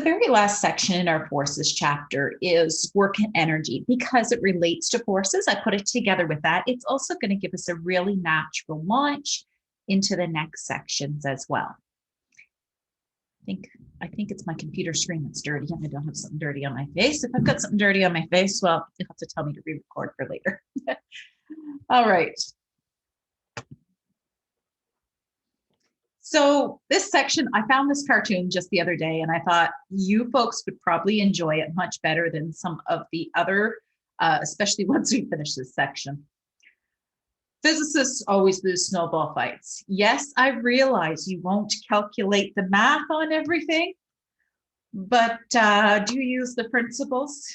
The very last section in our forces chapter is work and energy. Because it relates to forces, I put it together with that. It's also going to give us a really natural launch into the next sections as well. I think it's my computer screen that's dirty and I don't have something dirty on my face. If I've got something dirty on my face, well, you'll have to tell me to re-record for later. All right. So this section, I found this cartoon just the other day and I thought you folks would probably enjoy it much better than some of the other, especially once we finish this section. Physicists always lose snowball fights. Yes, I realize you won't calculate the math on everything, but do you use the principles?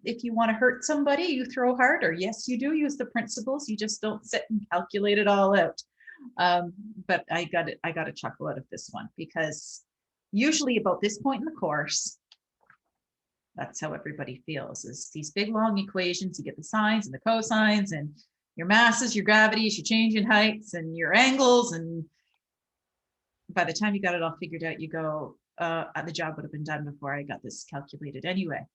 If you want to hurt somebody, you throw harder. Yes, you do use the principles. You just don't sit and calculate it all out. But I got a chuckle out of this one because usually about this point in the course, that's how everybody feels, is these big long equations. You get the sines and the cosines and your masses, your gravities, your change in heights and your angles. And by the time you got it all figured out, you go, the job would have been done before I got this calculated anyway.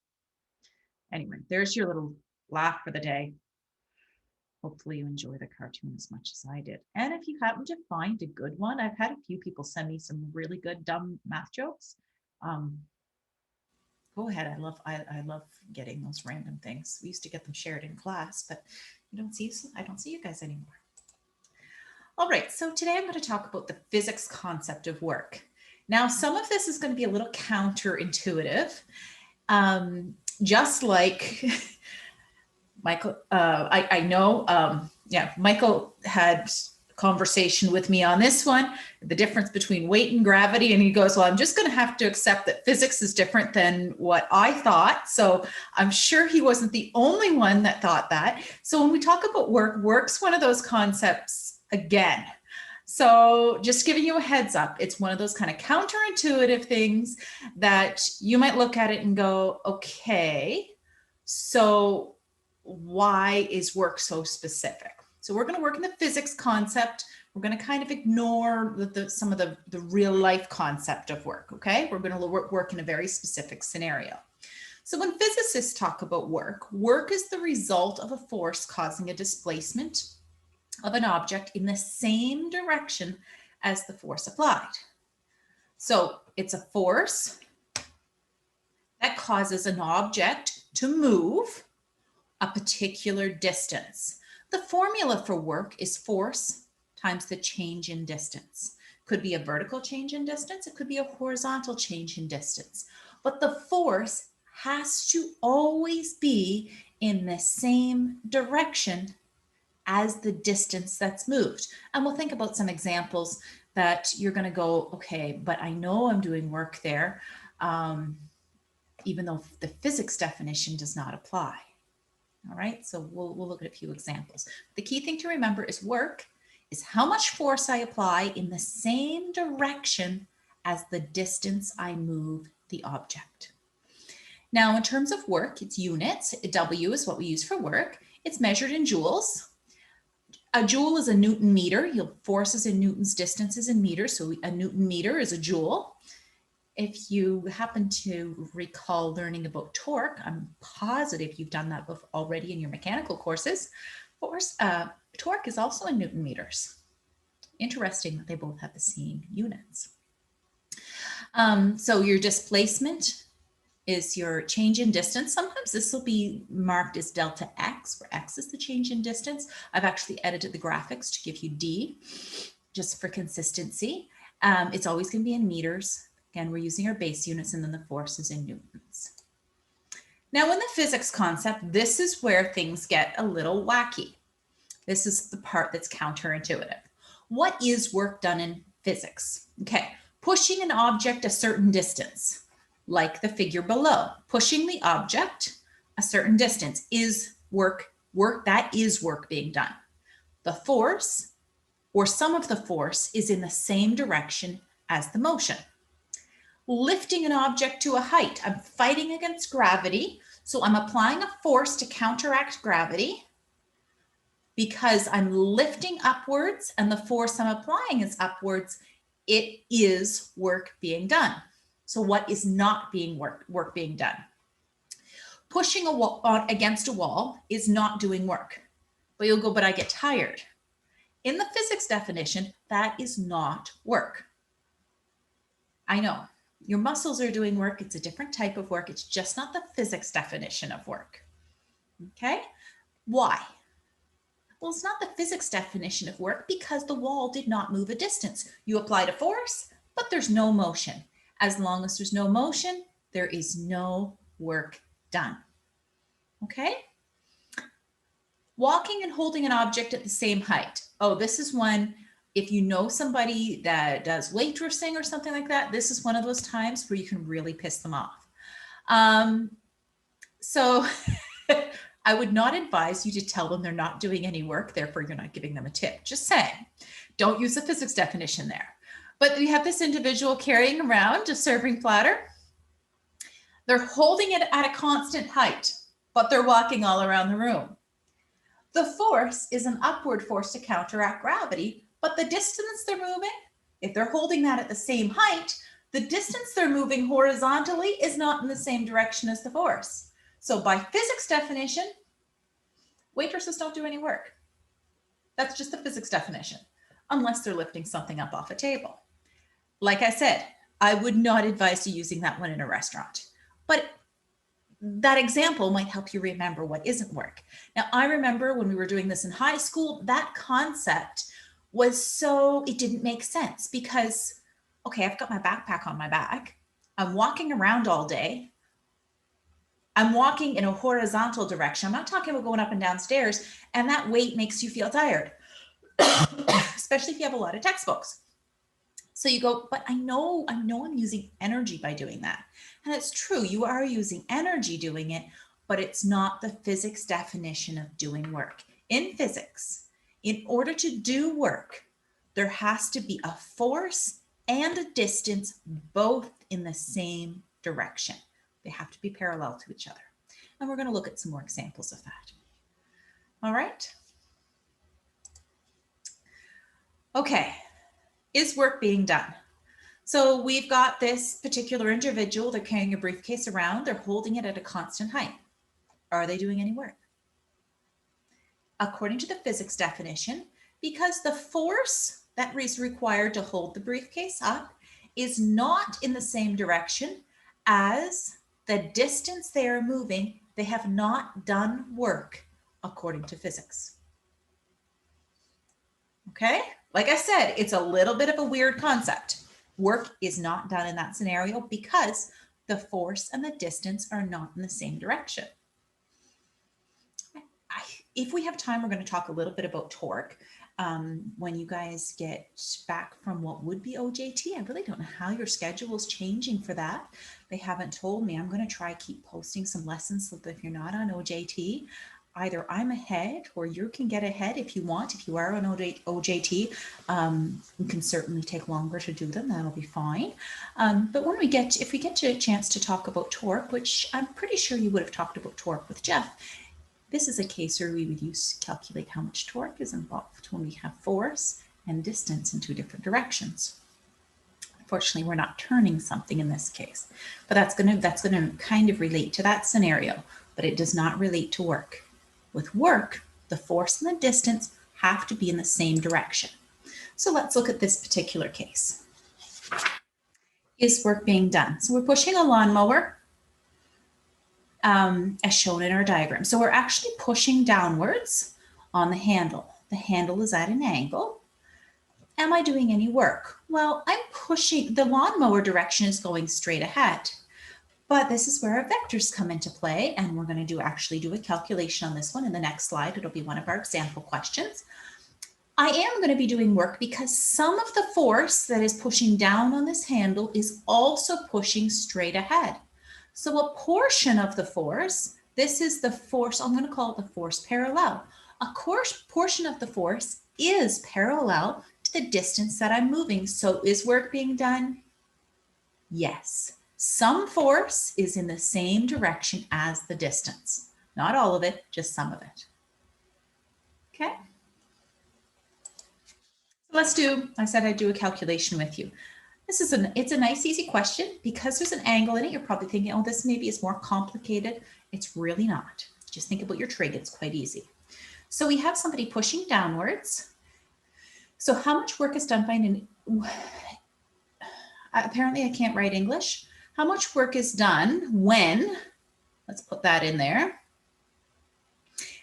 Anyway, there's your little laugh for the day. Hopefully you enjoy the cartoon as much as I did. And if you happen to find a good one, I've had a few people send me some really good dumb math jokes. Go ahead. I love getting those random things. We used to get them shared in class, but I don't see you guys anymore. All right, so today I'm going to talk about the physics concept of work. Now, some of this is going to be a little counterintuitive, just like Michael, I know, Michael had a conversation with me on this one, the difference between weight and gravity. And he goes, well, I'm just going to have to accept that physics is different than what I thought. So I'm sure he wasn't the only one that thought that. So when we talk about work, work's one of those concepts again. So just giving you a heads up, it's one of those kind of counterintuitive things that you might look at it and go, okay, so why is work so specific? So we're going to work in the physics concept. We're going to kind of ignore some of the real life concept of work, okay? We're going to work in a very specific scenario. So when physicists talk about work, work is the result of a force causing a displacement of an object in the same direction as the force applied. So it's a force that causes an object to move a particular distance. The formula for work is force times the change in distance. Could be a vertical change in distance. It could be a horizontal change in distance. But the force has to always be in the same direction as the distance that's moved. And we'll think about some examples that you're going to go, okay, but I know I'm doing work there, even though the physics definition does not apply. All right, so we'll look at a few examples. The key thing to remember is work is how much force I apply in the same direction as the distance I move the object. Now, in terms of work, it's units. W is what we use for work. It's measured in joules. A joule is a Newton meter. Force is in newtons, distance is in meters. So a Newton meter is a joule. If you happen to recall learning about torque, I'm positive you've done that already in your mechanical courses. Torque is also in Newton meters. Interesting that they both have the same units. So your displacement is your change in distance. Sometimes this will be marked as delta x, where x is the change in distance. I've actually edited the graphics to give you D, just for consistency. It's always going to be in meters. Again, we're using our base units, and then the force is in newtons. Now, in the physics concept, this is where things get a little wacky. This is the part that's counterintuitive. What is work done in physics? Okay, pushing an object a certain distance, like the figure below. Pushing the object a certain distance is work. That is work being done. The force, or some of the force, is in the same direction as the motion. Lifting an object to a height. I'm fighting against gravity, so I'm applying a force to counteract gravity because I'm lifting upwards and the force I'm applying is upwards. It is work being done. So what is not being work being done? Pushing a wall against a wall is not doing work. But you'll go, but I get tired. In the physics definition, that is not work. I know your muscles are doing work. It's a different type of work. It's just not the physics definition of work. Okay? Why? Well, it's not the physics definition of work because the wall did not move a distance. You applied a force, but there's no motion. As long as there's no motion, there is no work done. Okay? Walking and holding an object at the same height. Oh, this is one, if you know somebody that does weightlifting or something like that, this is one of those times where you can really piss them off. So I would not advise you to tell them they're not doing any work, therefore you're not giving them a tip. Just saying, don't use the physics definition there. But we have this individual carrying around a serving platter. They're holding it at a constant height, but they're walking all around the room. The force is an upward force to counteract gravity, but the distance they're moving, if they're holding that at the same height, the distance they're moving horizontally is not in the same direction as the force. So by physics definition, waitresses don't do any work. That's just the physics definition, unless they're lifting something up off a table. Like I said, I would not advise you using that one in a restaurant, but that example might help you remember what isn't work. Now, I remember when we were doing this in high school, that concept was so, it didn't make sense because, okay, I've got my backpack on my back. I'm walking around all day. I'm walking in a horizontal direction. I'm not talking about going up and down stairs, and that weight makes you feel tired, especially if you have a lot of textbooks. So you go, but I know I'm using energy by doing that. And it's true, you are using energy doing it, but it's not the physics definition of doing work. In physics, in order to do work, there has to be a force and a distance, both in the same direction. They have to be parallel to each other. And we're going to look at some more examples of that. All right. Okay. Is work being done? So we've got this particular individual, they're carrying a briefcase around, they're holding it at a constant height. Are they doing any work? According to the physics definition, because the force that is required to hold the briefcase up is not in the same direction as the distance they are moving, they have not done work according to physics. Okay? Like I said, it's a little bit of a weird concept. Work is not done in that scenario because the force and the distance are not in the same direction. If we have time, we're going to talk a little bit about torque. When you guys get back from what would be OJT, I really don't know how your schedule is changing for that. They haven't told me. I'm going to try keep posting some lessons so that if you're not on OJT, either I'm ahead or you can get ahead if you want. If you are on OJT, you can certainly take longer to do them. That'll be fine. But when if we get to a chance to talk about torque, which I'm pretty sure you would have talked about torque with Jeff, this is a case where we would calculate how much torque is involved when we have force and distance in two different directions. Unfortunately, we're not turning something in this case, but that's going to kind of relate to that scenario, but it does not relate to work. With work, the force and the distance have to be in the same direction. So let's look at this particular case. Is work being done? So we're pushing a lawnmower as shown in our diagram. So we're actually pushing downwards on the handle. The handle is at an angle. Am I doing any work? Well, I'm pushing, the lawnmower direction is going straight ahead. But this is where our vectors come into play, and we're going to actually do a calculation on this one in the next slide. It'll be one of our example questions. I am going to be doing work because some of the force that is pushing down on this handle is also pushing straight ahead. So a portion of the force, this is the force, I'm going to call it the force parallel. A portion of the force is parallel to the distance that I'm moving. So is work being done? Yes. Some force is in the same direction as the distance. Not all of it, just some of it. Okay. Let's do, I said I'd do a calculation with you. It's a nice, easy question. Because there's an angle in it, you're probably thinking, oh, this maybe is more complicated. It's really not. Just think about your trig. It's quite easy. So we have somebody pushing downwards. So how much work is done by apparently I can't write English. How much work is done when, let's put that in there,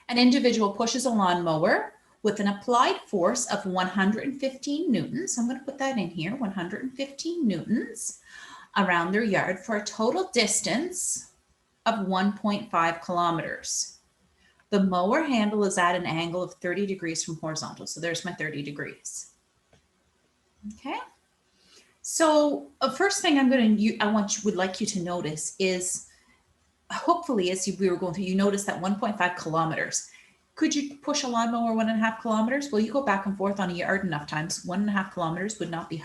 an individual pushes a lawnmower with an applied force of 115 newtons. I'm going to put that in here, 115 newtons around their yard for a total distance of 1.5 kilometers. The mower handle is at an angle of 30 degrees from horizontal. So there's my 30 degrees. Okay. So first thing would like you to notice is, hopefully as we were going through, you notice that 1.5 kilometers. Could you push a lawnmower 1.5 kilometers? Well, you go back and forth on a yard enough times, 1.5 kilometers would not be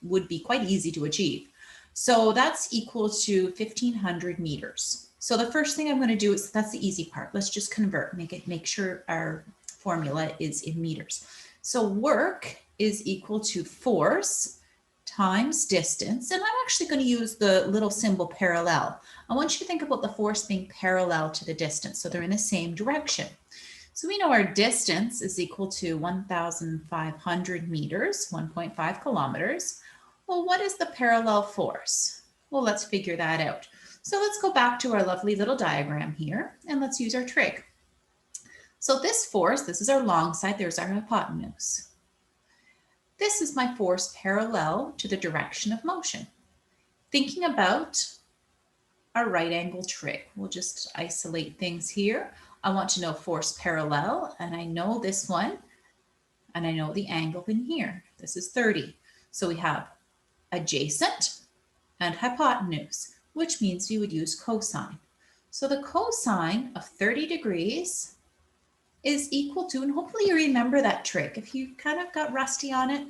would be quite easy to achieve. So that's equal to 1,500 meters. So the first thing I'm going to do is, that's the easy part. Let's just convert, make sure our formula is in meters. So work is equal to force times distance. And I'm actually going to use the little symbol parallel. I want you to think about the force being parallel to the distance. So they're in the same direction. So we know our distance is equal to 1,500 meters, 1.5 kilometers. Well, what is the parallel force? Well, let's figure that out. So let's go back to our lovely little diagram here, and let's use our trig. So this force, this is our long side, there's our hypotenuse. This is my force parallel to the direction of motion. Thinking about our right angle trig, we'll just isolate things here. I want to know force parallel, and I know this one, and I know the angle in here. This is 30. So we have adjacent and hypotenuse, which means we would use cosine. So the cosine of 30 degrees is equal to, and hopefully you remember that trig. If you kind of got rusty on it,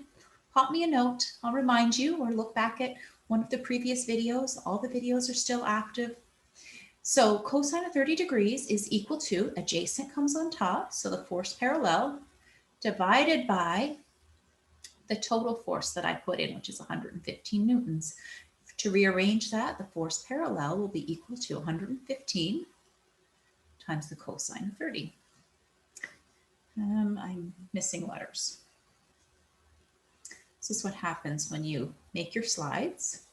pop me a note. I'll remind you, or look back at one of the previous videos. All the videos are still active. So cosine of 30 degrees is equal to, adjacent comes on top, so the force parallel, divided by the total force that I put in, which is 115 newtons. To rearrange that, the force parallel will be equal to 115 times the cosine of 30. I'm missing letters. This is what happens when you make your slides.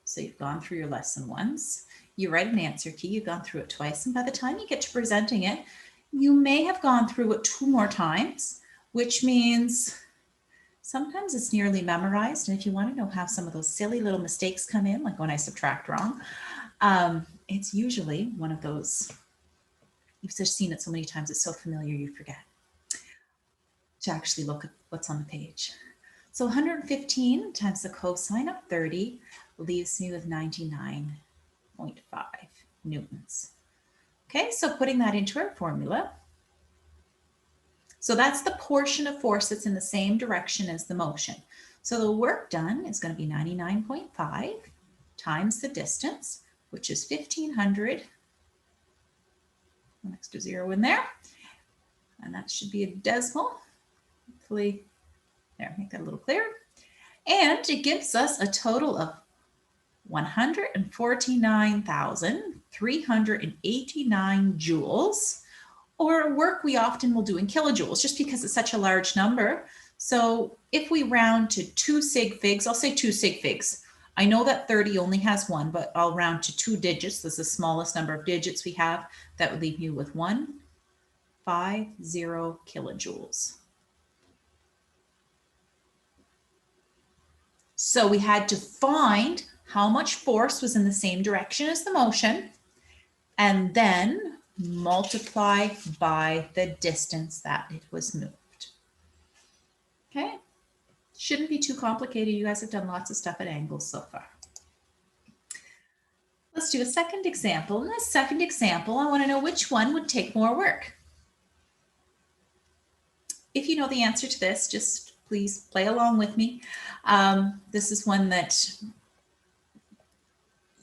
So you've gone through your lesson once, you write an answer key, you've gone through it twice, and by the time you get to presenting it, you may have gone through it 2 more times, which means sometimes it's nearly memorized. And if you want to know how some of those silly little mistakes come in, like when I subtract wrong, it's usually one of those, you've just seen it so many times, it's so familiar you forget to actually look at what's on the page. So 115 times the cosine of 30 leaves me with 99.5 newtons. Okay, so putting that into our formula. So that's the portion of force that's in the same direction as the motion. So the work done is going to be 99.5 times the distance, which is 1,500. An extra 0 in there. And that should be a decimal. Hopefully, there, make that a little clearer. And it gives us a total of 149,389 joules, or work we often will do in kilojoules, just because it's such a large number. So if we round to 2 sig figs, I'll say 2 sig figs. I know that 30 only has 1, but I'll round to 2 digits. This is the smallest number of digits we have. That would leave you with 150 kilojoules. So we had to find how much force was in the same direction as the motion, and then multiply by the distance that it was moved. Okay, shouldn't be too complicated. You guys have done lots of stuff at angles so far. Let's do a second example. In this second example, I want to know which one would take more work. If you know the answer to this, just please play along with me. This is one that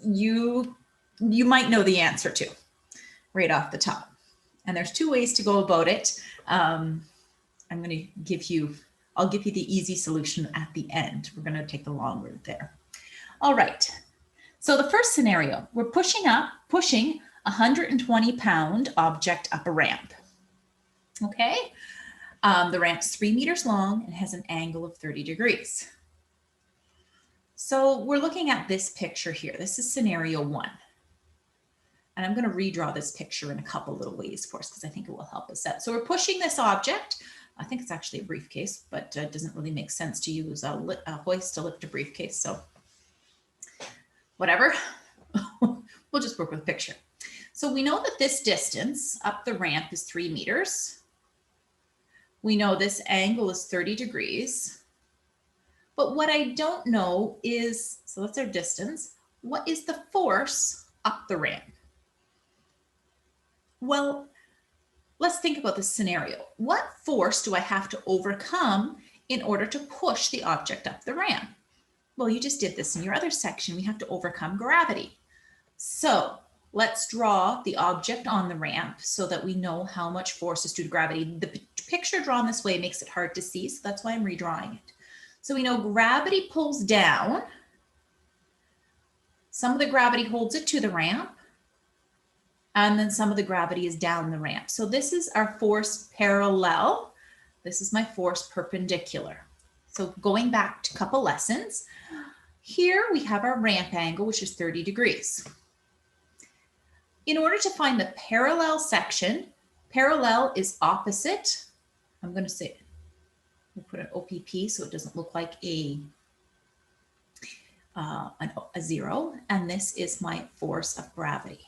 you might know the answer to right off the top. And there's 2 ways to go about it. I'll give you the easy solution at the end. We're going to take the long route there. All right. So the first scenario, we're pushing a 120-pound object up a ramp. Okay. The ramp's 3 meters long and has an angle of 30 degrees. So we're looking at this picture here. This is scenario 1. And I'm going to redraw this picture in a couple little ways for us because I think it will help us out. So we're pushing this object. I think it's actually a briefcase, but it doesn't really make sense to use a hoist to lift a briefcase. So whatever, we'll just work with a picture. So we know that this distance up the ramp is 3 meters. We know this angle is 30 degrees. But what I don't know is, so that's our distance, what is the force up the ramp? Well, let's think about this scenario. What force do I have to overcome in order to push the object up the ramp? Well, you just did this in your other section. We have to overcome gravity. So let's draw the object on the ramp so that we know how much force is due to gravity. The picture drawn this way makes it hard to see, so that's why I'm redrawing it. So we know gravity pulls down. Some of the gravity holds it to the ramp, and then some of the gravity is down the ramp. So this is our force parallel. This is my force perpendicular. So going back to a couple lessons, here we have our ramp angle, which is 30 degrees. In order to find the parallel section, parallel is opposite. I'm going to say, we'll put an OPP so it doesn't look like a zero. And this is my force of gravity.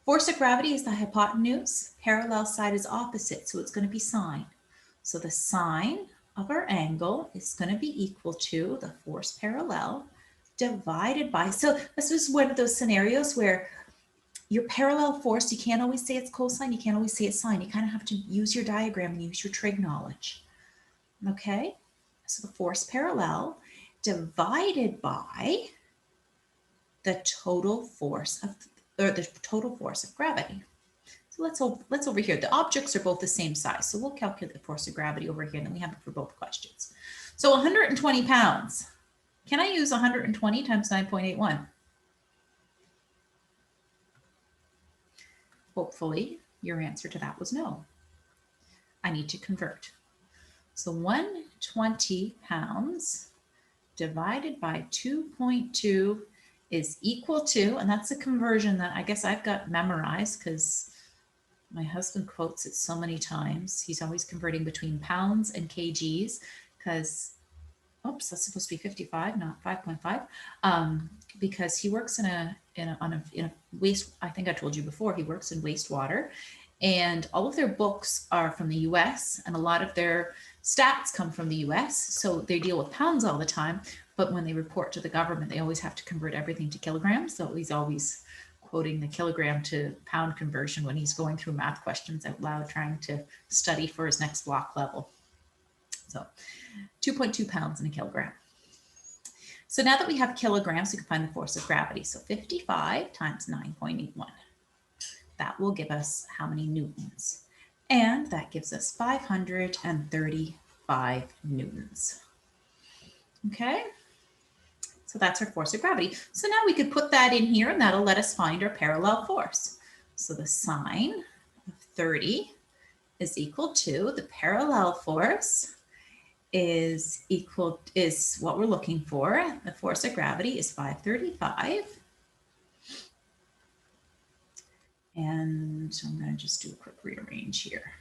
Force of gravity is the hypotenuse. Parallel side is opposite, so it's going to be sine. So the sine of our angle is going to be equal to the force parallel divided by, so this is one of those scenarios where your parallel force, you can't always say it's cosine, you can't always say it's sine. You kind of have to use your diagram and use your trig knowledge. Okay, so the force parallel divided by the total force of gravity. So let's over here. The objects are both the same size, so we'll calculate the force of gravity over here, and then we have it for both questions. So 120 pounds. Can I use 120 times 9.81? Hopefully, your answer to that was no. I need to convert. So 120 pounds divided by 2.2 is equal to, and that's a conversion that I guess I've got memorized because my husband quotes it so many times. He's always converting between pounds and kgs because, oops, that's supposed to be 55, not 5.5, because he works in a waste, I think I told you before, he works in wastewater, and all of their books are from the US, and a lot of their stats come from the US, so they deal with pounds all the time, but when they report to the government, they always have to convert everything to kilograms, so he's always quoting the kilogram to pound conversion when he's going through math questions out loud, trying to study for his next block level. So 2.2 pounds in a kilogram. So now that we have kilograms, we can find the force of gravity. So 55 times 9.81. That will give us how many newtons? And that gives us 535 newtons. Okay, so that's our force of gravity. So now we could put that in here, and that'll let us find our parallel force. So the sine of 30 is equal to the parallel force is what we're looking for. The force of gravity is 535. And I'm going to just do a quick rearrange here.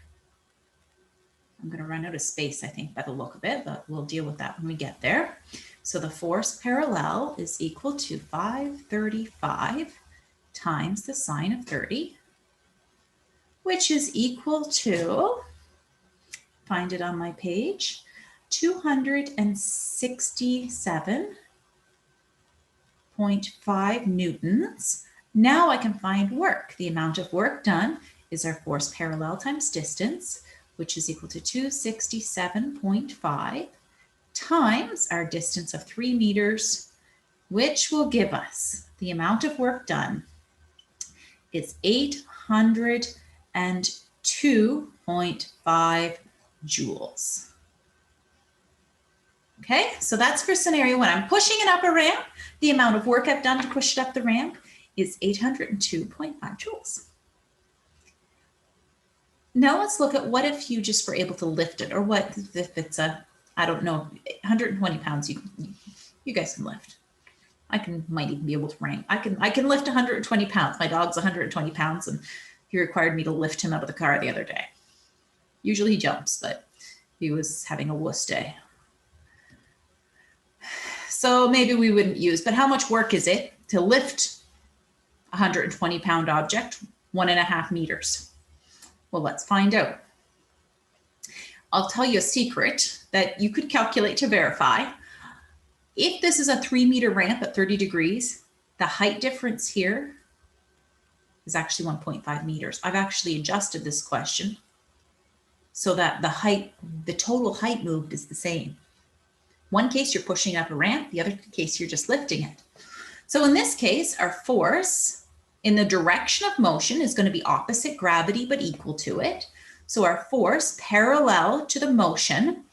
I'm going to run out of space, I think, by the look of it, but we'll deal with that when we get there. So the force parallel is equal to 535 times the sine of 30, which is equal to, find it on my page, 267.5 newtons. Now I can find work. The amount of work done is our force parallel times distance, which is equal to 267.5 times our distance of 3 meters, which will give us the amount of work done is 802.5 joules. Okay, so that's for scenario one. I'm pushing it up a ramp. The amount of work I've done to push it up the ramp is 802.5 joules. Now let's look at what if you just were able to lift it, or what if it's a, I don't know, 120 pounds you guys can lift. Might even be able to rank. I can lift 120 pounds. My dog's 120 pounds and he required me to lift him out of the car the other day. Usually he jumps, but he was having a wuss day. So maybe we wouldn't use, but how much work is it to lift a 120 pound object 1.5 meters? Well, let's find out. I'll tell you a secret that you could calculate to verify. If this is a 3-meter ramp at 30 degrees, the height difference here is actually 1.5 meters. I've actually adjusted this question so that the total height moved is the same. One case you're pushing up a ramp, the other case you're just lifting it. So in this case, our force in the direction of motion is going to be opposite gravity but equal to it. So our force parallel to the motion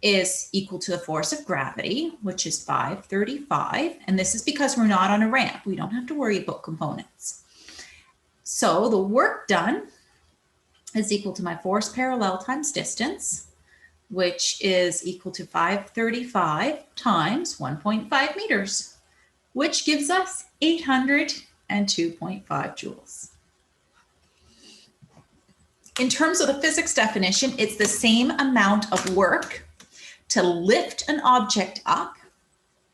is equal to the force of gravity, which is 535. And this is because we're not on a ramp. We don't have to worry about components. So the work done is equal to my force parallel times distance, which is equal to 535 times 1.5 meters, which gives us 802.5 joules. In terms of the physics definition, it's the same amount of work to lift an object up,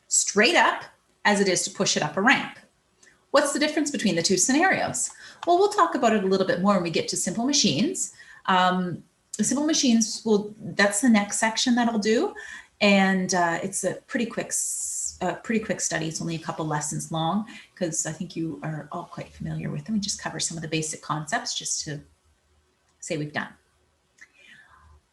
straight up, as it is to push it up a ramp. What's the difference between the two scenarios? Well, we'll talk about it a little bit more when we get to simple machines. Simple machines, that's the next section that I'll do. And it's a pretty quick study. It's only a couple lessons long because I think you are all quite familiar with them. We just cover some of the basic concepts just to say we've done.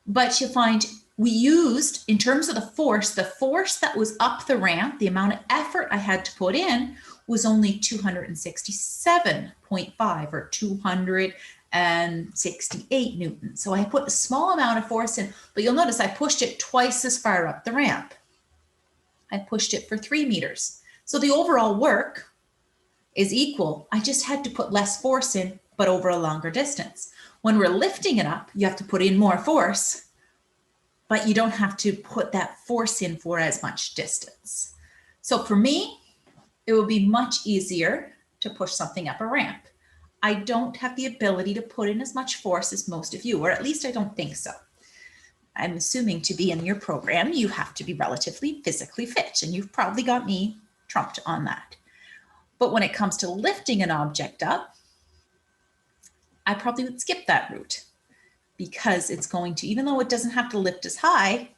But you'll find we used, in terms of the force that was up the ramp, the amount of effort I had to put in was only 267.5 or 268 newtons. So I put a small amount of force in, but you'll notice I pushed it twice as far up the ramp. I pushed it for 3 meters. So the overall work is equal. I just had to put less force in, but over a longer distance. When we're lifting it up, you have to put in more force, but you don't have to put that force in for as much distance. So for me, it will be much easier to push something up a ramp. I don't have the ability to put in as much force as most of you, or at least I don't think so. I'm assuming to be in your program, you have to be relatively physically fit, and you've probably got me trumped on that. But when it comes to lifting an object up, I probably would skip that route because it's going to, even though it doesn't have to lift as high,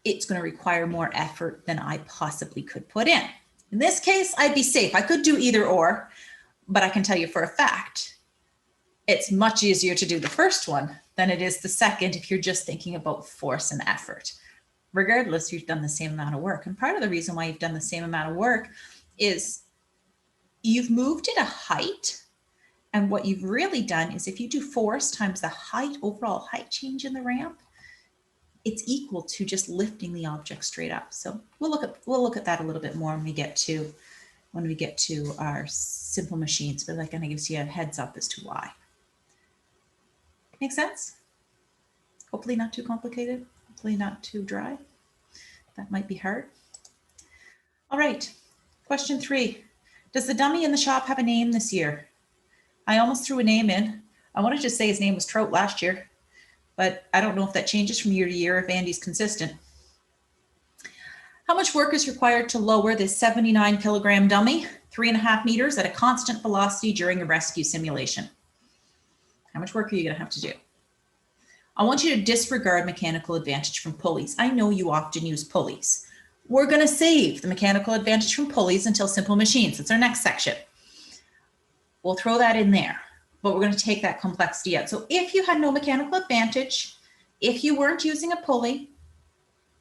it's going to require more effort than I possibly could put in. In this case, I'd be safe. I could do either or, but I can tell you for a fact, it's much easier to do the first one than it is the second if you're just thinking about force and effort. Regardless, you've done the same amount of work. And part of the reason why you've done the same amount of work is you've moved at a height. And what you've really done is if you do force times the height, overall height change in the ramp, it's equal to just lifting the object straight up. So we'll look at that a little bit more when we get to our simple machines, but that kind of gives you a heads up as to why. Make sense? Hopefully not too complicated, hopefully not too dry. That might be hard. All right, question 3. Does the dummy in the shop have a name this year? I almost threw a name in. I wanted to say his name was Trout last year, but I don't know if that changes from year to year if Andy's consistent. How much work is required to lower this 79 kilogram dummy 3.5 meters at a constant velocity during a rescue simulation? How much work are you going to have to do? I want you to disregard mechanical advantage from pulleys. I know you often use pulleys. We're going to save the mechanical advantage from pulleys until simple machines. It's our next section. We'll throw that in there, but we're going to take that complexity out. So if you had no mechanical advantage, if you weren't using a pulley,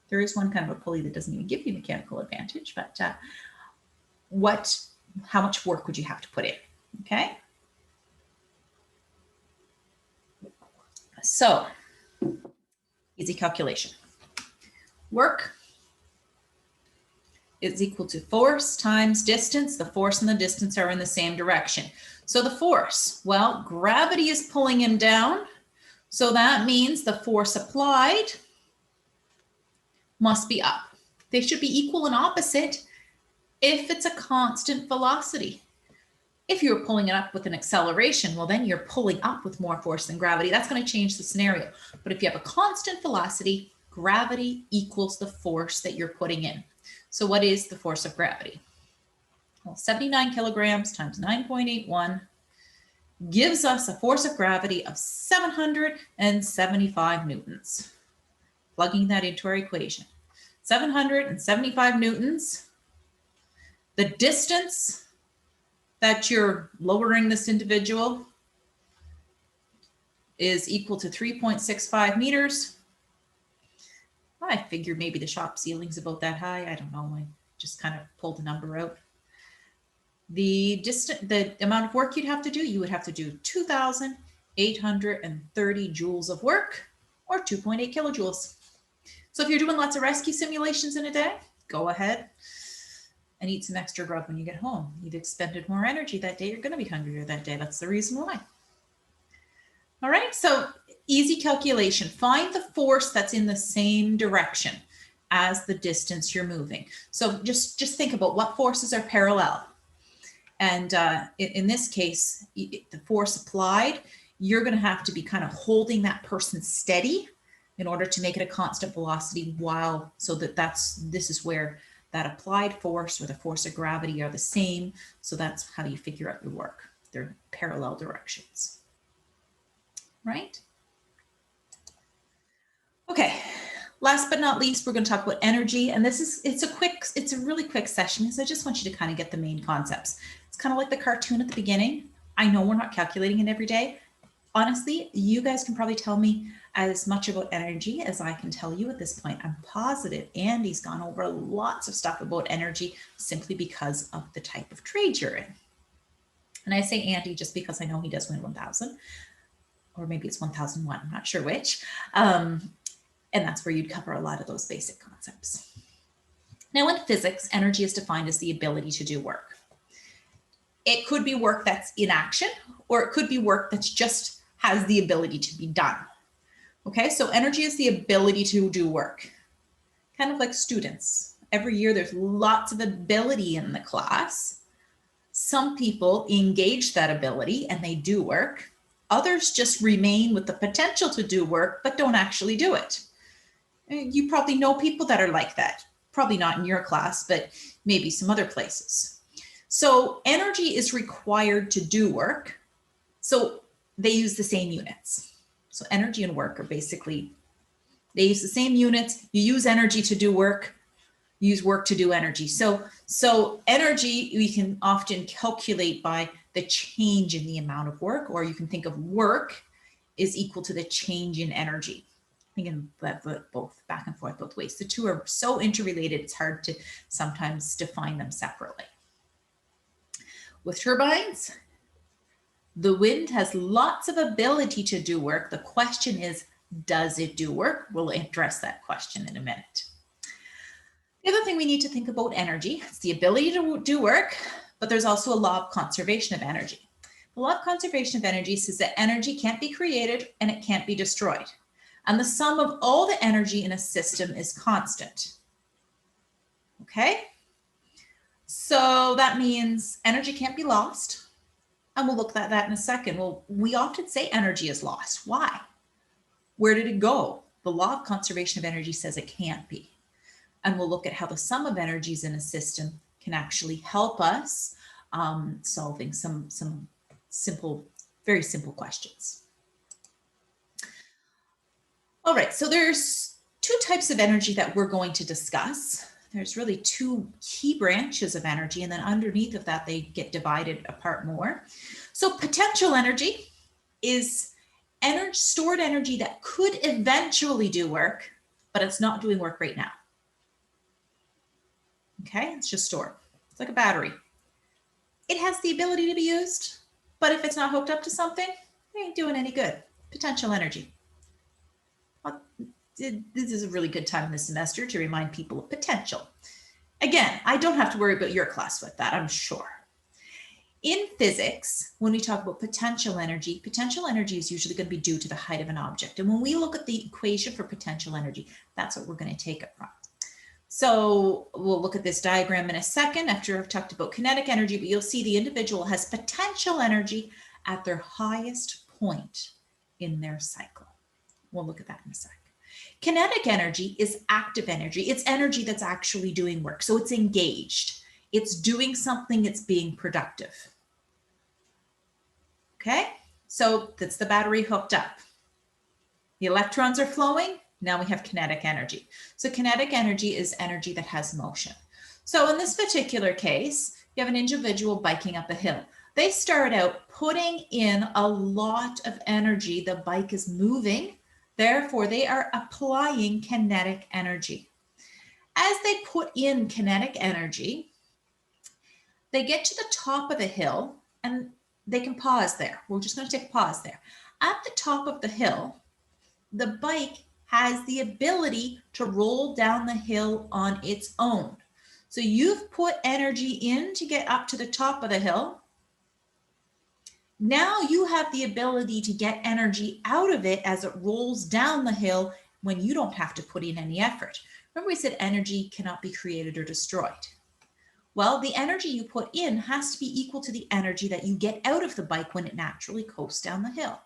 there is one kind of a pulley that doesn't even give you mechanical advantage, but how much work would you have to put in? Okay. So easy calculation. work is equal to force times distance. The force and the distance are in the same direction. So the force, well, gravity is pulling him down. So that means the force applied must be up. They should be equal and opposite if it's a constant velocity. If you're pulling it up with an acceleration, well, then you're pulling up with more force than gravity. That's going to change the scenario. But if you have a constant velocity, gravity equals the force that you're putting in. So what is the force of gravity? Well, 79 kilograms times 9.81 gives us a force of gravity of 775 newtons. Plugging that into our equation. 775 newtons. The distance that you're lowering this individual is equal to 3.65 meters. I figured maybe the shop ceiling's about that high. I don't know. I just kind of pulled the number out. The amount of work you'd have to do, you would have to do 2,830 joules of work, or 2.8 kilojoules. So if you're doing lots of rescue simulations in a day, go ahead and eat some extra grub when you get home. You've expended more energy that day. You're going to be hungrier that day. That's the reason why. All right, so easy calculation. Find the force that's in the same direction as the distance you're moving. So just think about what forces are parallel. And in this case, the force applied, you're going to have to be kind of holding that person steady in order to make it a constant velocity so that this is where that applied force or the force of gravity are the same. So that's how you figure out your work. They're parallel directions. Right? Okay, last but not least, we're going to talk about energy. And it's a really quick session, because I just want you to kind of get the main concepts. It's kind of like the cartoon at the beginning. I know we're not calculating it every day. Honestly, you guys can probably tell me as much about energy as I can tell you at this point. I'm positive Andy's gone over lots of stuff about energy simply because of the type of trade you're in. And I say Andy just because I know he does win 1,000. Or maybe it's 1001, I'm not sure which. And that's where you'd cover a lot of those basic concepts. Now in physics, energy is defined as the ability to do work. It could be work that's in action, or it could be work that's just has the ability to be done. Okay, so energy is the ability to do work. Kind of like students. Every year there's lots of ability in the class. Some people engage that ability and they do work. Others just remain with the potential to do work, but don't actually do it. You probably know people that are like that. Probably not in your class, but maybe some other places. So energy is required to do work. So they use the same units. So energy and work are basically, they use the same units. You use energy to do work, you use work to do energy. So energy, we can often calculate by the change in the amount of work, or you can think of work is equal to the change in energy. Thinking that both back and forth both ways. The two are so interrelated, it's hard to sometimes define them separately. With turbines, the wind has lots of ability to do work. The question is, does it do work? We'll address that question in a minute. The other thing we need to think about energy, it's the ability to do work, but there's also a law of conservation of energy. The law of conservation of energy says that energy can't be created and it can't be destroyed. And the sum of all the energy in a system is constant. Okay? So that means energy can't be lost. And we'll look at that in a second. Well, we often say energy is lost. Why? Where did it go? The law of conservation of energy says it can't be. And we'll look at how the sum of energies in a system can actually help us solving some simple, very simple questions. All right, so there's two types of energy that we're going to discuss. There's really two key branches of energy, and then underneath of that, they get divided apart more. So potential energy is stored energy that could eventually do work, but it's not doing work right now. Okay, it's just stored. It's like a battery. It has the ability to be used, but if it's not hooked up to something, it ain't doing any good. Potential energy. this is a really good time in the semester to remind people of potential. Again, I don't have to worry about your class with that, I'm sure. In physics, when we talk about potential energy is usually going to be due to the height of an object. And when we look at the equation for potential energy, that's what we're going to take it from. So we'll look at this diagram in a second after I've talked about kinetic energy, but you'll see the individual has potential energy at their highest point in their cycle. We'll look at that in a sec. Kinetic energy is active energy. It's energy that's actually doing work. So it's engaged. It's doing something, it's being productive. Okay, so that's the battery hooked up. The electrons are flowing. Now we have kinetic energy. So kinetic energy is energy that has motion. So in this particular case, you have an individual biking up a hill. They start out putting in a lot of energy. The bike is moving. Therefore, they are applying kinetic energy. As they put in kinetic energy, they get to the top of the hill and they can pause there. We're just going to take a pause there. At the top of the hill, the bike has the ability to roll down the hill on its own. So you've put energy in to get up to the top of the hill. Now you have the ability to get energy out of it as it rolls down the hill when you don't have to put in any effort. Remember we said energy cannot be created or destroyed. Well, the energy you put in has to be equal to the energy that you get out of the bike when it naturally coasts down the hill.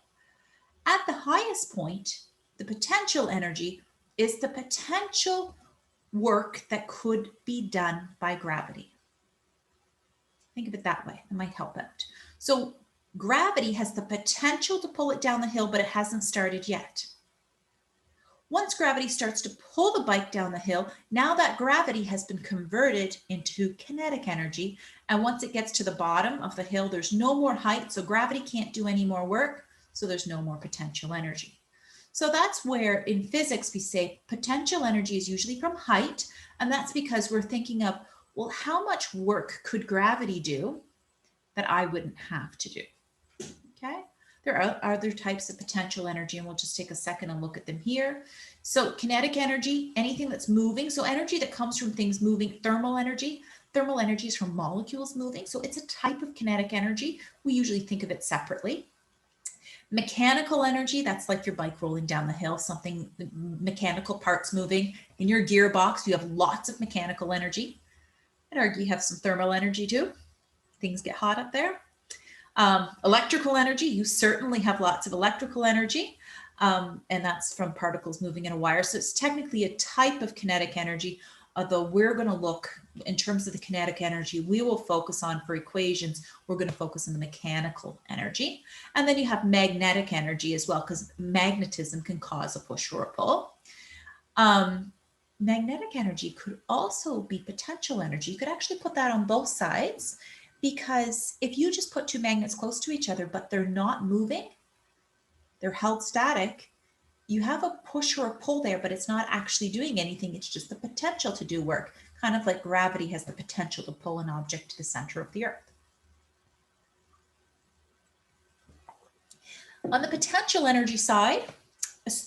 At the highest point, the potential energy is the potential work that could be done by gravity. Think of it that way. It might help out. So gravity has the potential to pull it down the hill, but it hasn't started yet. Once gravity starts to pull the bike down the hill, now that gravity has been converted into kinetic energy. And once it gets to the bottom of the hill, there's no more height, so gravity can't do any more work, so there's no more potential energy. So that's where in physics we say potential energy is usually from height, and that's because we're thinking of, well, how much work could gravity do that I wouldn't have to do? Okay. There are other types of potential energy, and we'll just take a second and look at them here. So kinetic energy, anything that's moving. So energy that comes from things moving. Thermal energy. Thermal energy is from molecules moving. So it's a type of kinetic energy. We usually think of it separately. Mechanical energy, that's like your bike rolling down the hill, something, mechanical parts moving. In your gearbox, you have lots of mechanical energy. I'd argue you have some thermal energy too. Things get hot up there. Electrical energy, you certainly have lots of electrical energy, and that's from particles moving in a wire. So it's technically a type of kinetic energy, although we're going to look in terms of the kinetic energy we will focus on for equations. We're going to focus on the mechanical energy. And then you have magnetic energy as well, because magnetism can cause a push or a pull. Magnetic energy could also be potential energy. You could actually put that on both sides. Because if you just put two magnets close to each other, but they're not moving, they're held static, you have a push or a pull there, but it's not actually doing anything. It's just the potential to do work, kind of like gravity has the potential to pull an object to the center of the earth. On the potential energy side,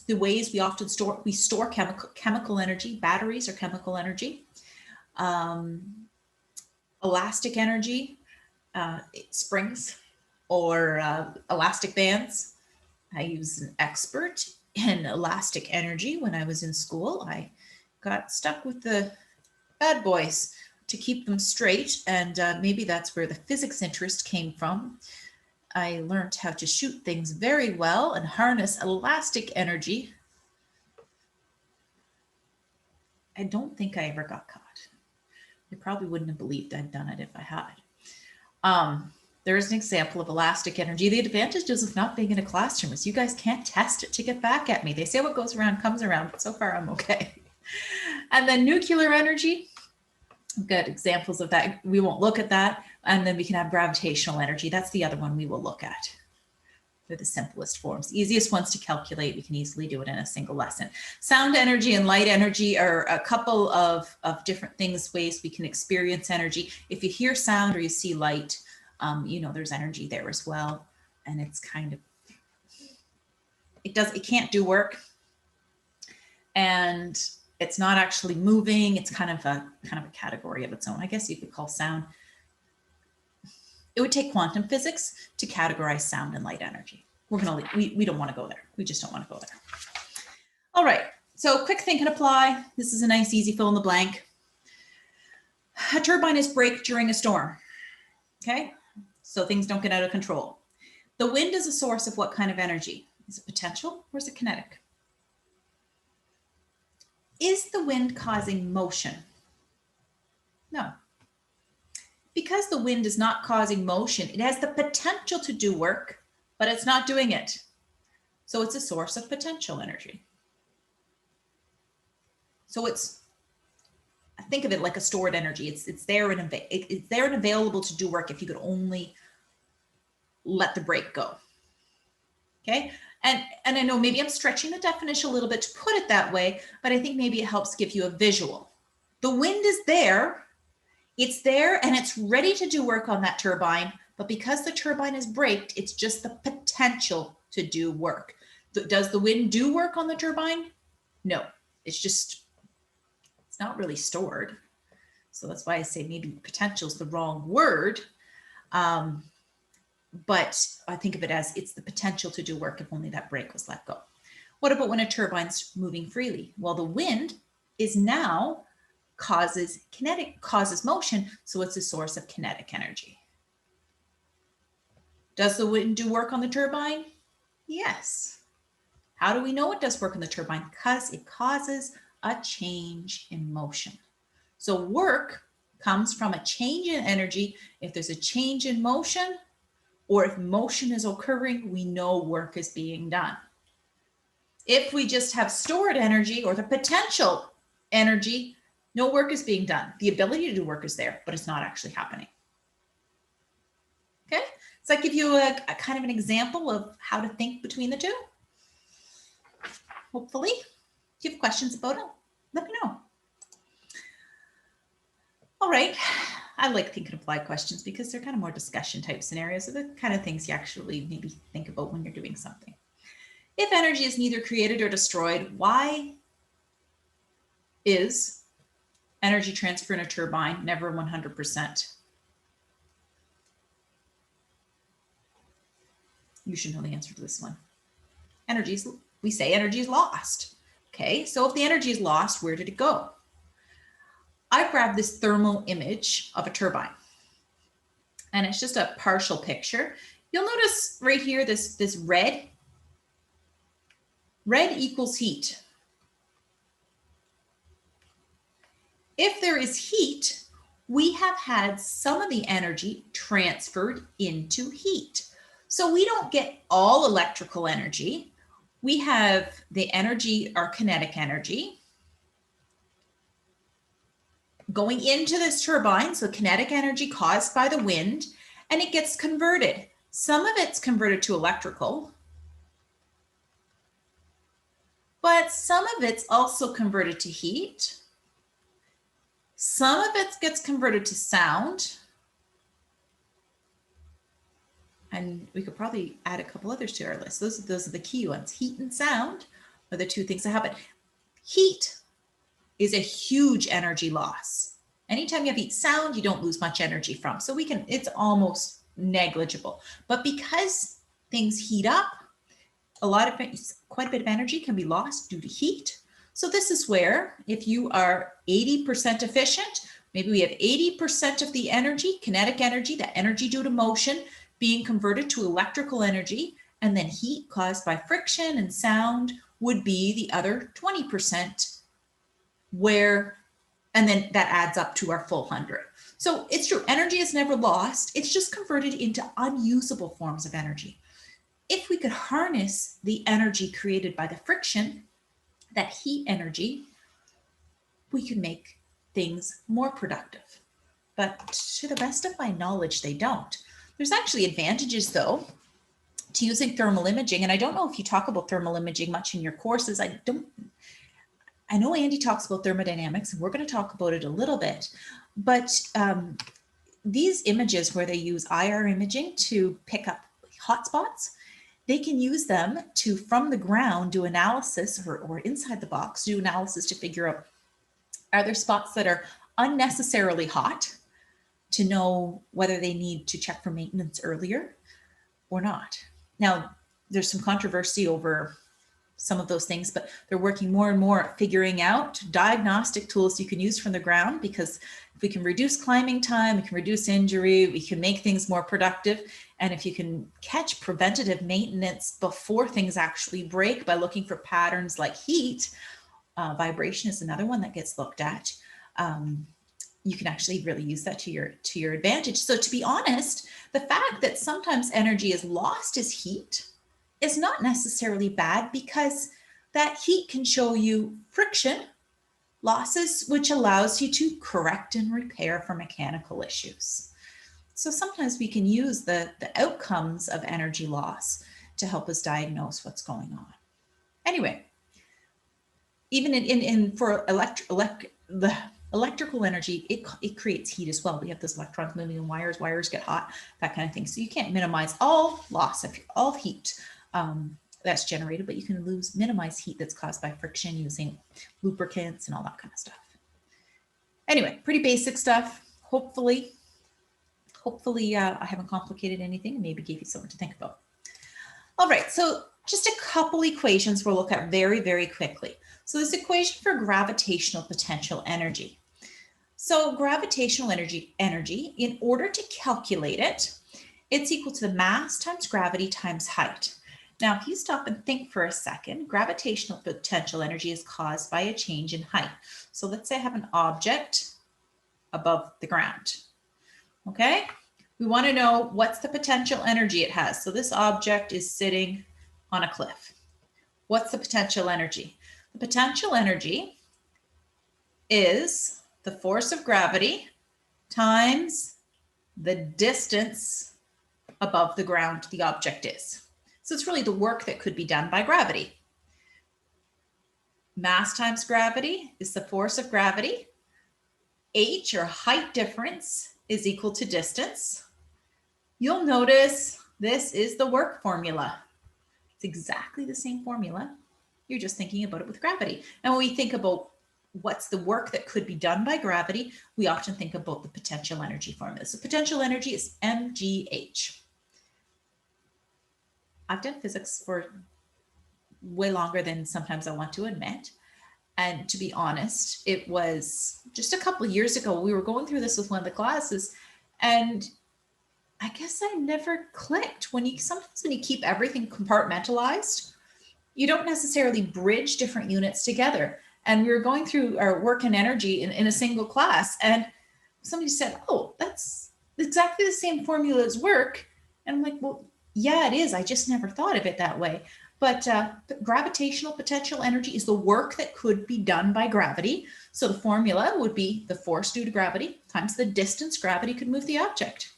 the ways we often store chemical energy, batteries are chemical energy. Elastic energy, springs or elastic bands. I was an expert in elastic energy when I was in school. I got stuck with the bad boys to keep them straight, and maybe that's where the physics interest came from. I learned how to shoot things very well and harness elastic energy. I don't think I ever got caught. You probably wouldn't have believed I'd done it if I had. There is an example of elastic energy. The advantages of not being in a classroom is you guys can't test it to get back at me. They say what goes around comes around, but so far I'm okay. And then nuclear energy, good examples of that. We won't look at that. And then we can have gravitational energy. That's the other one we will look at. They're the simplest forms, easiest ones to calculate. We can easily do it in a single lesson. Sound energy and light energy are a couple of different things, ways we can experience energy. If you hear sound or you see light, you know there's energy there as well. And it's kind of, it can't do work. and it's not actually moving. It's kind of a category of its own. I guess you could call sound. It would take quantum physics to categorize sound and light energy. We don't want to go there. We just don't want to go there. All right. So quick think and apply. This is a nice, easy fill in the blank. A turbine is break during a storm. Okay. So things don't get out of control. The wind is a source of what kind of energy? Is it potential or is it kinetic? Is the wind causing motion? No. Because the wind is not causing motion, it has the potential to do work, but it's not doing it. So it's a source of potential energy. So think of it like a stored energy. It's there and available to do work if you could only let the brake go. Okay. And I know maybe I'm stretching the definition a little bit to put it that way, but I think maybe it helps give you a visual. The wind is there. It's there and it's ready to do work on that turbine, but because the turbine is braked, it's just the potential to do work. Does the wind do work on the turbine? No, it's not really stored. So that's why I say maybe potential is the wrong word. But I think of it as it's the potential to do work if only that brake was let go. What about when a turbine's moving freely? Well, the wind is now causes motion, so it's a source of kinetic energy. Does the wind do work on the turbine? Yes. How do we know it does work on the turbine? Because it causes a change in motion. So work comes from a change in energy. If there's a change in motion, or if motion is occurring, we know work is being done. If we just have stored energy or the potential energy, no work is being done. The ability to do work is there, but it's not actually happening. Okay, so I give you a kind of an example of how to think between the two. Hopefully, if you have questions about it, let me know. All right, I like think and apply questions because they're kind of more discussion type scenarios. So the kind of things you actually maybe think about when you're doing something. If energy is neither created or destroyed, why is energy transfer in a turbine never 100%? You should know the answer to this one. We say energy is lost. Okay, so if the energy is lost, where did it go? I grabbed this thermal image of a turbine, and it's just a partial picture. You'll notice right here, this red equals heat. If there is heat, we have had some of the energy transferred into heat. So we don't get all electrical energy. We have the energy, our kinetic energy, going into this turbine, so kinetic energy caused by the wind, and it gets converted. Some of it's converted to electrical, but some of it's also converted to heat. Some of it gets converted to sound. And we could probably add a couple others to our list. Those are the key ones. Heat and sound are the two things that happen. Heat is a huge energy loss. Anytime you have heat, sound, you don't lose much energy from. So it's almost negligible. But because things heat up, quite a bit of energy can be lost due to heat. So this is where if you are 80% efficient, maybe we have 80% of the energy, kinetic energy, the energy due to motion, being converted to electrical energy, and then heat caused by friction and sound would be the other 20%, and then that adds up to our full 100. So it's true, energy is never lost. It's just converted into unusable forms of energy. If we could harness the energy created by the friction, that heat energy, we could make things more productive. But to the best of my knowledge, they don't. There's actually advantages, though, to using thermal imaging. And I don't know if you talk about thermal imaging much in your courses. I know Andy talks about thermodynamics, and we're going to talk about it a little bit. But these images where they use IR imaging to pick up hotspots, they can use them to, from the ground, do analysis or inside the box, do analysis to figure out, are there spots that are unnecessarily hot, to know whether they need to check for maintenance earlier or not. Now, there's some controversy over some of those things, but they're working more and more at figuring out diagnostic tools you can use from the ground, because if we can reduce climbing time, we can reduce injury, we can make things more productive. And if you can catch preventative maintenance before things actually break by looking for patterns like heat, vibration is another one that gets looked at. You can actually really use that to your advantage. So to be honest, the fact that sometimes energy is lost as heat is not necessarily bad, because that heat can show you friction losses, which allows you to correct and repair for mechanical issues. So sometimes we can use the outcomes of energy loss to help us diagnose what's going on. Anyway, even for the electrical energy, it creates heat as well. We have those electrons moving in wires get hot, that kind of thing. So you can't minimize all loss of all heat that's generated, but you can minimize heat that's caused by friction using lubricants and all that kind of stuff. Anyway, pretty basic stuff. Hopefully I haven't complicated anything and maybe gave you something to think about. All right, so just a couple equations we'll look at very, very quickly. So this equation for gravitational potential energy. So gravitational energy, in order to calculate it, it's equal to the mass times gravity times height. Now, if you stop and think for a second, gravitational potential energy is caused by a change in height. So let's say I have an object above the ground, okay? We want to know what's the potential energy it has. So this object is sitting on a cliff. What's the potential energy? The potential energy is the force of gravity times the distance above the ground the object is. So it's really the work that could be done by gravity. Mass times gravity is the force of gravity. H, or height difference, is equal to distance. You'll notice this is the work formula. It's exactly the same formula. You're just thinking about it with gravity. And when we think about what's the work that could be done by gravity, we often think about the potential energy formula. So potential energy is mgh. I've done physics for way longer than sometimes I want to admit. And to be honest, it was just a couple of years ago, we were going through this with one of the classes, and I guess I never clicked. Sometimes when you keep everything compartmentalized, you don't necessarily bridge different units together. And we were going through our work and energy in a single class, and somebody said, oh, that's exactly the same formula as work. And I'm like, well, yeah, it is. I just never thought of it that way. But gravitational potential energy is the work that could be done by gravity. So the formula would be the force due to gravity times the distance gravity could move the object.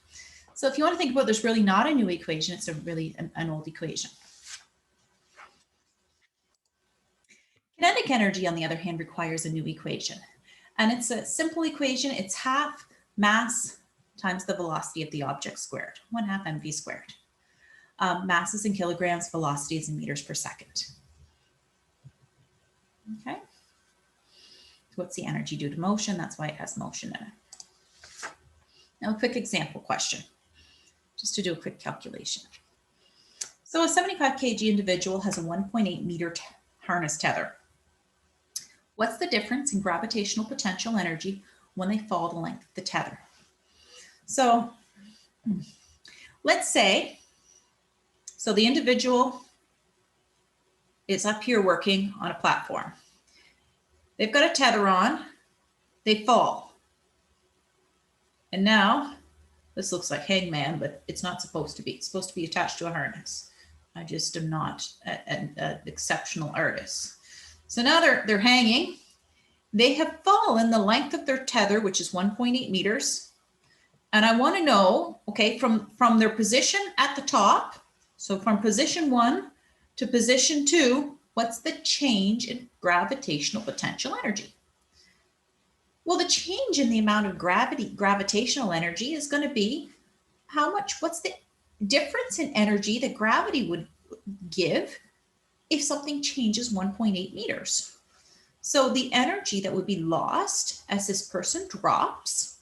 So if you want to think about this, really not a new equation, it's really an old equation. Kinetic energy, on the other hand, requires a new equation. And it's a simple equation. It's half mass times the velocity of the object squared, 1/2 mv squared. Mass is in kilograms, velocity is in meters per second. Okay. So what's the energy due to motion? That's why it has motion in it. Now a quick example question, just to do a quick calculation. So a 75 kg individual has a 1.8 meter harness tether. What's the difference in gravitational potential energy when they fall the length of the tether? So let's say, so the individual is up here working on a platform. They've got a tether on, they fall. And now, this looks like hangman, but it's not supposed to be. It's supposed to be attached to a harness. I just am not an exceptional artist. So now they're hanging. They have fallen the length of their tether, which is 1.8 meters. And I want to know, okay, from their position at the top, so from position 1 to position 2, what's the change in gravitational potential energy? Well, the change in the amount of gravitational energy is going to be what's the difference in energy that gravity give if something changes 1.8 meters. So the energy that would be lost as this person drops,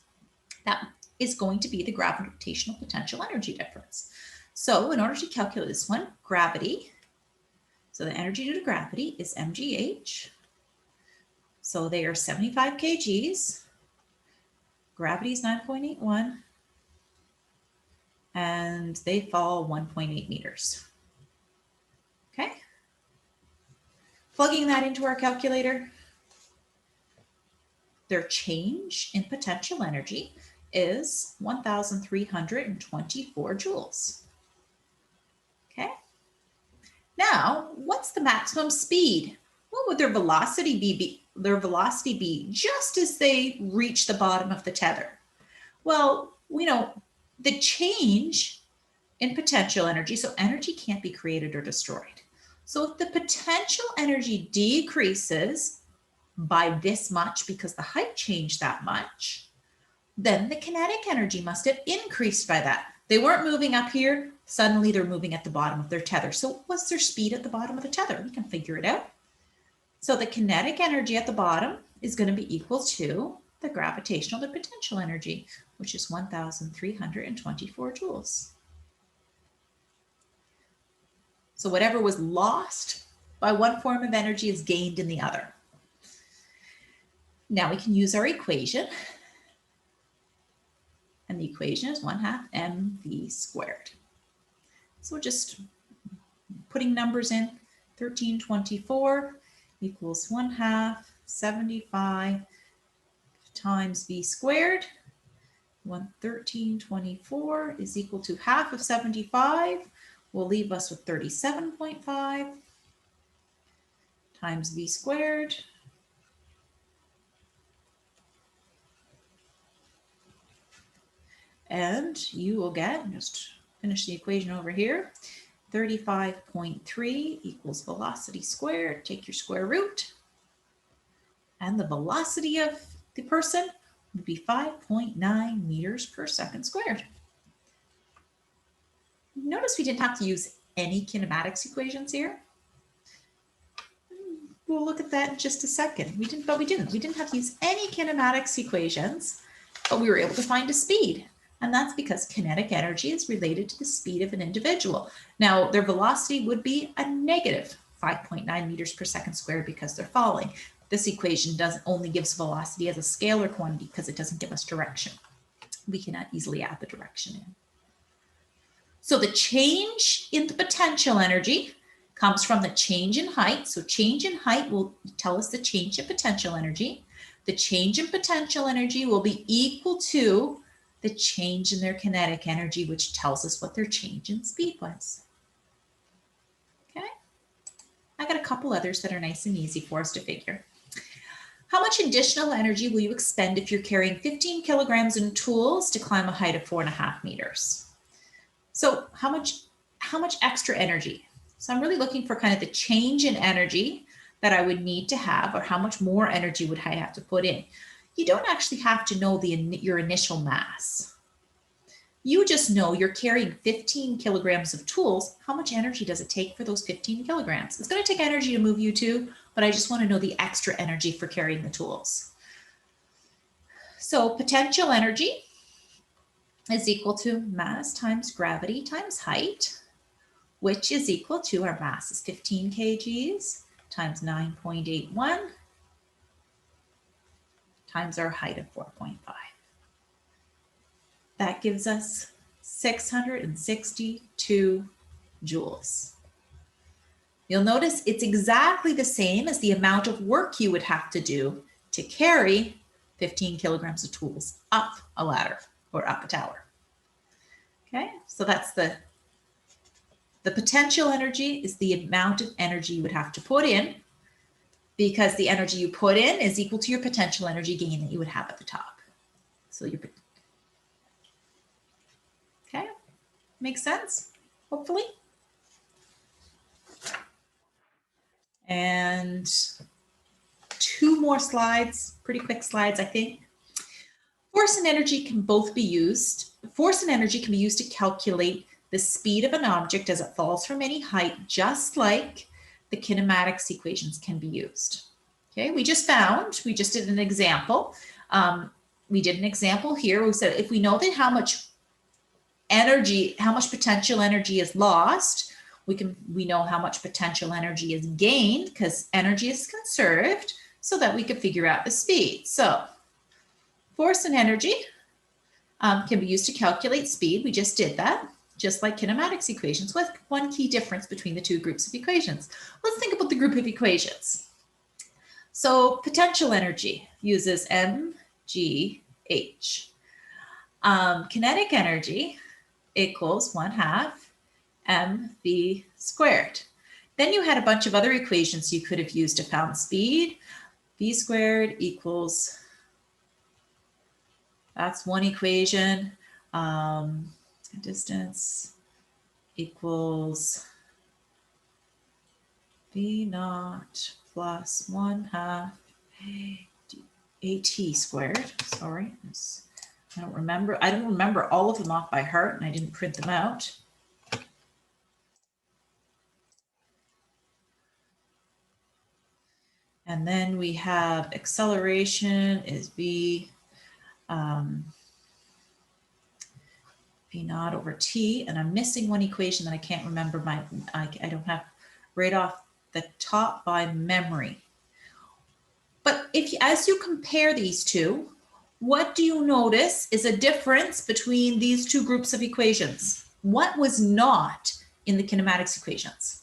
that is going to be the gravitational potential energy difference. So in order to calculate this one, gravity, so the energy due to gravity is mgh. So they are 75 kgs. Gravity is 9.81. And they fall 1.8 meters. Okay. Plugging that into our calculator, their change in potential energy is 1,324 joules. Okay. Now, what's the maximum speed? What would their velocity be? Just as they reach the bottom of the tether? Well, we know the change in potential energy, so energy can't be created or destroyed. So if the potential energy decreases by this much because the height changed that much, then the kinetic energy must have increased by that. They weren't moving up here, suddenly they're moving at the bottom of their tether. So what's their speed at the bottom of the tether? We can figure it out. So the kinetic energy at the bottom is going to be equal to the gravitational to potential energy, which is 1,324 joules. So whatever was lost by one form of energy is gained in the other. Now we can use our equation. And the equation is 1/2 mv squared. So just putting numbers in, 1324 equals 1/2 75 times v squared. 1324 is equal to half of 75. Will leave us with 37.5 times v squared. And you will get, just finish the equation over here, 35.3 equals velocity squared. Take your square root. And the velocity of the person would be 5.9 meters per second squared. Notice we didn't have to use any kinematics equations here. We'll look at that in just a second. We didn't have to use any kinematics equations, but we were able to find a speed. And that's because kinetic energy is related to the speed of an individual. Now, their velocity would be a negative 5.9 meters per second squared because they're falling. This equation only gives velocity as a scalar quantity because it doesn't give us direction. We cannot easily add the direction in. So the change in the potential energy comes from the change in height. So change in height will tell us the change in potential energy. The change in potential energy will be equal to the change in their kinetic energy, which tells us what their change in speed was. Okay, I got a couple others that are nice and easy for us to figure. How much additional energy will you expend if you're carrying 15 kilograms in tools to climb a height of 4.5 meters? So how much extra energy? So I'm really looking for kind of the change in energy that I would need to have, or how much more energy would I have to put in. You don't actually have to know your initial mass. You just know you're carrying 15 kilograms of tools. How much energy does it take for those 15 kilograms? It's going to take energy to move you too, but I just want to know the extra energy for carrying the tools. So potential energy is equal to mass times gravity times height, which is equal to, our mass is 15 kgs times 9.81 times our height of 4.5. That gives us 662 joules. You'll notice it's exactly the same as the amount of work you would have to do to carry 15 kilograms of tools up a ladder or up a tower. Okay, so that's the potential energy is the amount of energy you would have to put in, because the energy you put in is equal to your potential energy gain that you would have at the top. So okay, makes sense, hopefully. And two more slides, pretty quick slides, I think. Force and energy can both be used. Force and energy can be used to calculate the speed of an object as it falls from any height, just like the kinematics equations can be used. Okay, we just did an example. We did an example here. We said if we know that how much potential energy is lost, we know how much potential energy is gained because energy is conserved, so that we can figure out the speed. So force and energy can be used to calculate speed. We just did that, just like kinematics equations, with one key difference between the two groups of equations. Let's think about the group of equations. So potential energy uses mgh. Kinetic energy equals 1/2 mv squared. Then you had a bunch of other equations you could have used to found speed. V squared equals, that's one equation. Distance equals v naught plus 1/2 at squared. Sorry, I don't remember all of them off by heart, and I didn't print them out. And then we have acceleration is v naught over t, and I'm missing one equation that I can't remember. I don't have right off the top by memory. But as you compare these two, what do you notice is a difference between these two groups of equations? What was not in the kinematics equations?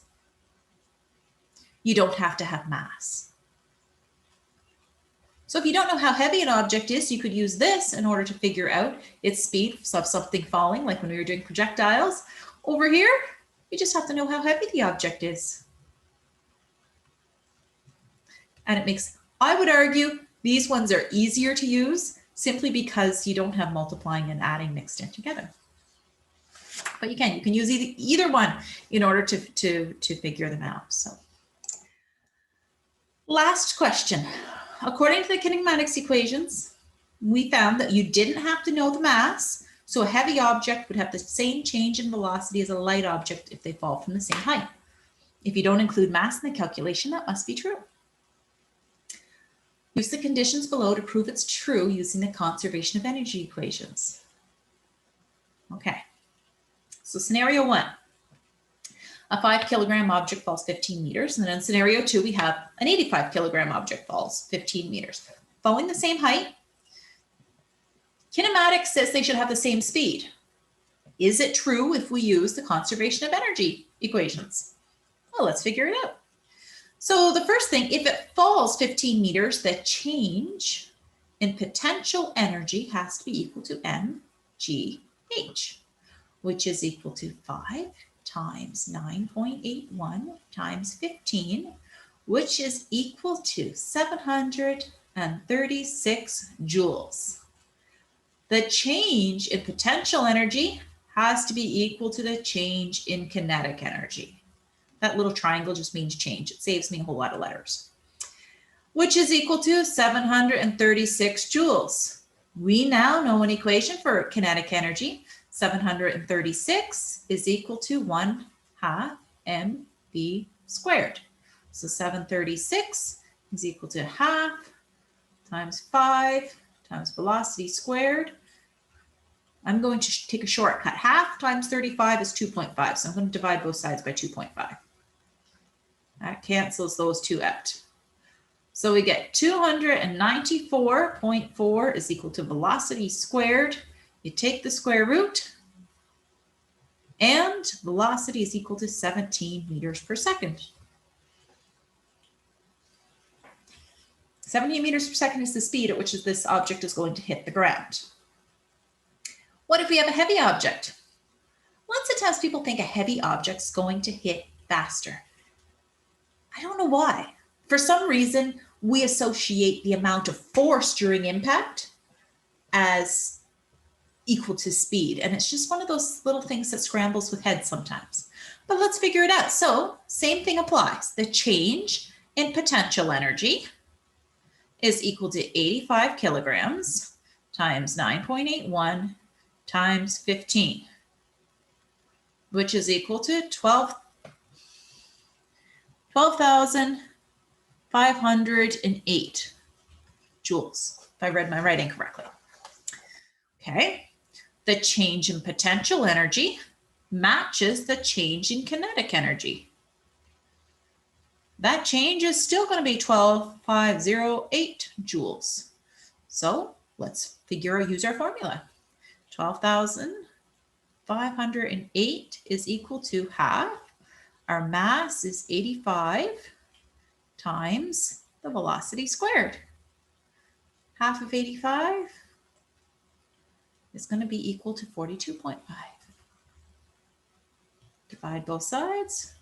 You don't have to have mass. So if you don't know how heavy an object is, you could use this in order to figure out its speed of something falling, like when we were doing projectiles. Over here, you just have to know how heavy the object is. And I would argue these ones are easier to use simply because you don't have multiplying and adding mixed in together. But you can use either one in order to figure them out. So last question. According to the kinematics equations, we found that you didn't have to know the mass, so a heavy object would have the same change in velocity as a light object if they fall from the same height. If you don't include mass in the calculation, that must be true. Use the conditions below to prove it's true using the conservation of energy equations. Okay, so scenario 1. A 5 kilogram object falls 15 meters. And then in scenario 2, we have an 85 kilogram object falls 15 meters. Falling the same height. Kinematics says they should have the same speed. Is it true if we use the conservation of energy equations? Well, let's figure it out. So the first thing, if it falls 15 meters, the change in potential energy has to be equal to mgh, which is equal to 5 times 9.81 times 15, which is equal to 736 joules. The change in potential energy has to be equal to the change in kinetic energy. That little triangle just means change. It saves me a whole lot of letters. Which is equal to 736 joules. We now know an equation for kinetic energy. 736 is equal to 1/2 mv squared. So 736 is equal to 1/2 times 5 times velocity squared. I'm going to take a shortcut. 1/2 times 35 is 2.5. So I'm going to divide both sides by 2.5. That cancels those two out. So we get 294.4 is equal to velocity squared. You take the square root, and velocity is equal to 17 meters per second. 17 meters per second is the speed at which this object is going to hit the ground. What if we have a heavy object? Lots of times people think a heavy object is going to hit faster. I don't know why. For some reason, we associate the amount of force during impact as equal to speed. And it's just one of those little things that scrambles with heads sometimes. But let's figure it out. So same thing applies. The change in potential energy is equal to 85 kilograms times 9.81 times 15. which is equal to 12,508 joules, if I read my writing correctly. Okay, the change in potential energy matches the change in kinetic energy. That change is still going to be 12,508 joules. So let's use our formula. 12,508 is equal to half. Our mass is 85 times the velocity squared. Half of 85 is going to be equal to 42.5. Divide both sides.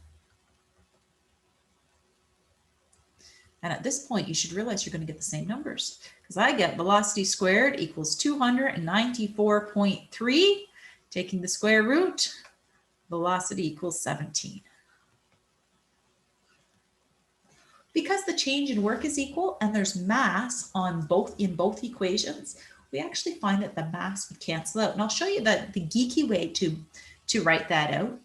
And at this point, you should realize you're going to get the same numbers, because I get velocity squared equals 294.3. Taking the square root, velocity equals 17. Because the change in work is equal and there's mass in both equations, we actually find that the mass would cancel out. And I'll show you the geeky way to write that out.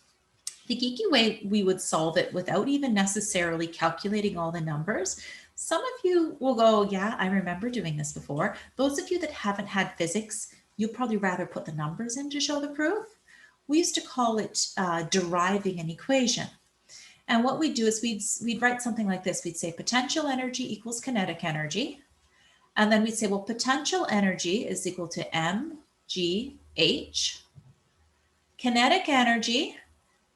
The geeky way, we would solve it without even necessarily calculating all the numbers. Some of you will go, yeah, I remember doing this before. Those of you that haven't had physics, you'll probably rather put the numbers in to show the proof. We used to call it deriving an equation. And what we'd do is we'd write something like this. We'd say potential energy equals kinetic energy. And then we'd say, well, potential energy is equal to mgh. Kinetic energy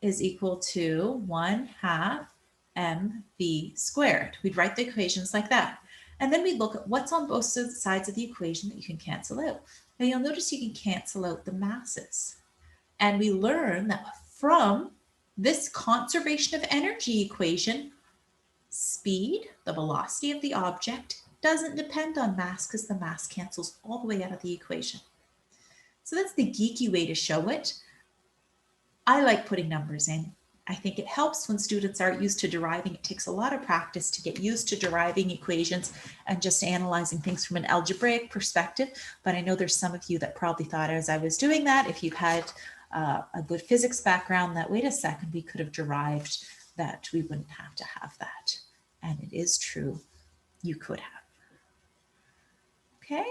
is equal to 1/2 mv squared. We'd write the equations like that. And then we look at what's on both sides of the equation that you can cancel out. Now you'll notice you can cancel out the masses. And we learn that from this conservation of energy equation, speed, the velocity of the object, doesn't depend on mass because the mass cancels all the way out of the equation. So that's the geeky way to show it. I like putting numbers in. I think it helps when students aren't used to deriving. It takes a lot of practice to get used to deriving equations and just analyzing things from an algebraic perspective. But I know there's some of you that probably thought as I was doing that, if you've had a good physics background, that wait a second, we could have derived that. We wouldn't have to have that. And it is true, you could have. Okay.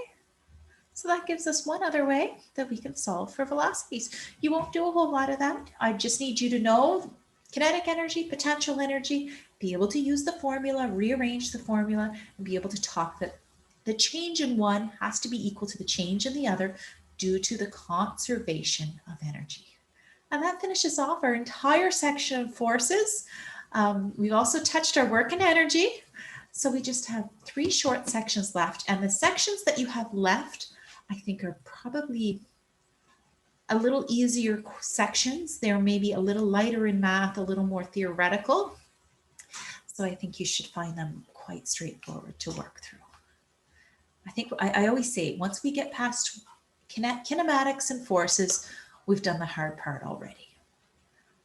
So that gives us one other way that we can solve for velocities. You won't do a whole lot of that. I just need you to know kinetic energy, potential energy, be able to use the formula, rearrange the formula, and be able to talk that the change in one has to be equal to the change in the other due to the conservation of energy. And that finishes off our entire section of forces. We've also touched our work and energy. So we just have 3 short sections left. And the sections that you have left, I think, are probably a little easier sections. They're maybe a little lighter in math, a little more theoretical. So I think you should find them quite straightforward to work through. I think I always say, once we get past kinematics and forces, we've done the hard part already.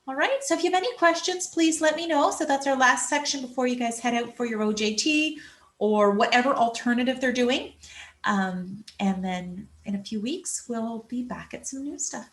All right, so if you have any questions, please let me know. So that's our last section before you guys head out for your OJT or whatever alternative they're doing. And then in a few weeks, we'll be back at some new stuff.